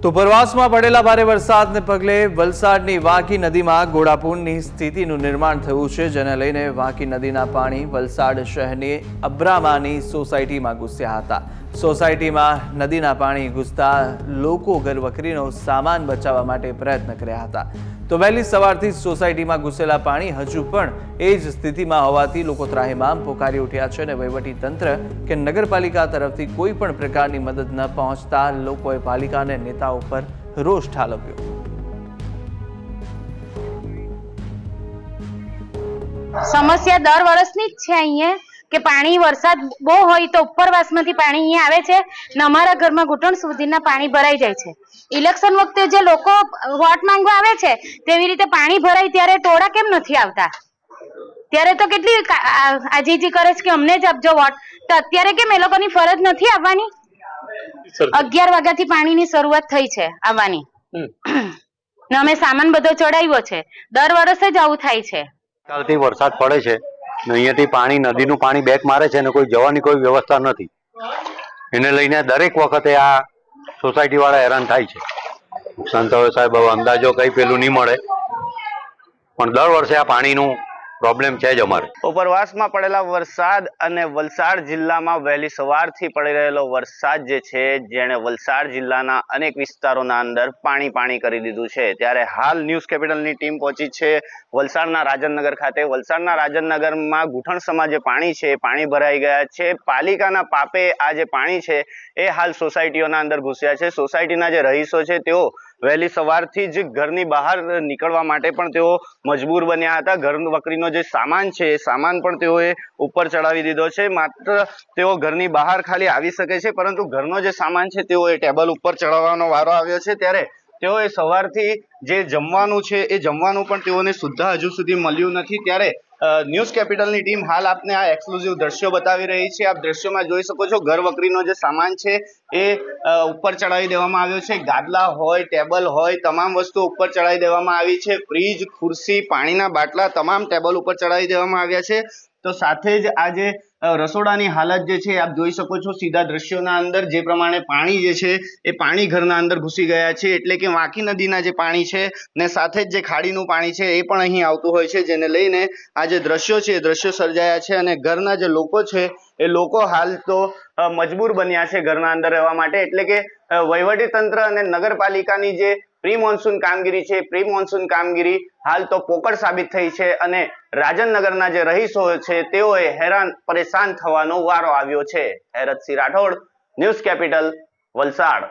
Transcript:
તો ઉપરવાસમાં પડેલા ભારે વરસાદને પગલે વલસાડની વાંકી નદીમાં ઘોડાપૂરની સ્થિતિનું નિર્માણ થયું છે, જેને લઈને વાંકી નદીના પાણી વલસાડ શહેરની અબ્રામાની સોસાયટીમાં ઘૂસ્યા હતા। સોસાયટીમાં નદીના પાણી ઘૂસતા લોકો ઘરવખરીનો સામાન બચાવવા માટે પ્રયત્ન કર્યા હતા। તો વહેલી સવારથી સોસાયટીમાં ઘૂસેલા પાણી હજુ પણ એ જ સ્થિતિમાં હોવાથી લોકો ત્રાહિમામ પોકારી ઉઠ્યા છે અને વહીવટી તંત્ર કે નગરપાલિકા તરફથી કોઈ પણ પ્રકારની મદદ ન પહોંચતા લોકોએ પાલિકા અને નેતાઓ પર રોષ ઠાલવ્યો। સમસ્યા દર વર્ષની જ છે અહીંયા કે પાણી વરસાદ બહુ હોય તો ઉપરવાસમાંથી પાણી અહીંયા આવે છે ને અમારા ઘરમાં ઘૂંટણ સુધીના પાણી ભરાઈ જાય છે। ઇલેક્શન વખતે જે લોકો વોટ માંગવા આવે છે તેવી રીતે પાણી ભરાય ત્યારે ટોળા કેમ નથી આવતા? ત્યારે તો કેટલી આજીજી કરે છે કે અમને જ આપજો વોટ, તો અત્યારે કેમ એ લોકોની ફરજ નથી આવવાની? 11 વાગ્યાથી પાણીની શરૂઆત થઈ છે આવવાની ને અમે સામાન બધો ચડાવ્યો છે। દર વર્ષે જ આવું થાય છે। કાલથી વરસાદ પડે છે ને અહીંયાથી પાણી નદીનું પાણી બેક મારે છે ને કોઈ જવાની કોઈ વ્યવસ્થા નથી। એને લઈને દરેક વખતે આ સોસાયટી વાળા હેરાન થાય છે। નુકસાન તો સાહેબ હવે અંદાજો કઈ પેલું નહીં મળે, પણ દર વર્ષે આ પાણીનું પ્રોબ્લેમ છે જ અમારે। ઉપરવાસમાં પડેલા વરસાદ અને વલસાડ જિલ્લામાં વહેલી સવારથી પડી રહેલો વરસાદ જે છે જેણે વલસાડ જિલ્લાના અનેક વિસ્તારોના અંદર પાણી કરી દીધું છે। ત્યારે હાલ ન્યૂઝ કેપિટલની ટીમ પહોંચી છે વલસાડના રાજનનગર ખાતે। વલસાડના રાજનનગરમાં ઘૂંટણસમાં જે પાણી છે એ પાણી ભરાઈ ગયા છે। પાલિકાના પાપે આ જે પાણી છે એ હાલ સોસાયટીઓના અંદર ઘૂસ્યા છે। સોસાયટીના જે રહીશો છે તેઓ વહેલી સવારથી જ ઘરની બહાર નીકળવા માટે પણ તેઓ મજબૂર બન્યા હતા। ઘર વકરીનો જે સામાન છે એ સામાન પણ તેઓએ ઉપર ચડાવી દીધો છે। માત્ર તેઓ ઘરની બહાર ખાલી આવી શકે છે, પરંતુ ઘરનો જે સામાન છે તેઓ એ ટેબલ ઉપર ચડાવવાનો વારો આવ્યો છે। ત્યારે તેઓએ સવારથી જે જમવાનું છે એ જમવાનું પણ તેઓને સુદ્ધા હજુ સુધી મળ્યું નથી। ત્યારે ન્યૂઝ કેપિટલની ટીમ હાલ આપને આ એક્સક્લુઝિવ દ્રશ્યો બતાવી રહી છે। આપ દ્રશ્યોમાં જોઈ શકો છો ઘર વકરીનો જે સામાન છે એ ઉપર ચડાવી દેવામાં આવ્યો છે। ગાદલા હોય, ટેબલ હોય, તમામ વસ્તુ ઉપર ચડાવી દેવામાં આવી છે। ફ્રીજ, ખુરશી, પાણીના બાટલા તમામ ટેબલ ઉપર ચડાવી દેવામાં આવ્યા છે। તો સાથે જ આ જે રસોડાની હાલત જે છે આપ જોઈ શકો છો સીધા દ્રશ્યોના અંદર, જે પ્રમાણે પાણી જે છે એ પાણી ઘરના અંદર ઘૂસી ગયા છે। એટલે કે વાંકી નદીના જે પાણી છે ને સાથે જ જે ખાડીનું પાણી છે એ પણ અહીં આવતું હોય છે, જેને લઈને આ જે દ્રશ્યો છે એ દ્રશ્યો સર્જાયા છે। અને ઘરના જે લોકો છે એ લોકો હાલ તો મજબૂર બન્યા છે ઘરના અંદર રહેવા માટે। એટલે કે વહીવટી તંત્ર અને નગરપાલિકાની જે પ્રી મોન્સૂન કામગીરી છે, પ્રી મોન્સૂન કામગીરી હાલ તો પોકળ સાબિત થઈ છે અને રાજનનગરના જે રહીશો છે તેઓએ હેરાન પરેશાન થવાનો વારો આવ્યો છે। Heratsinh Rathod, news capital, Valsad.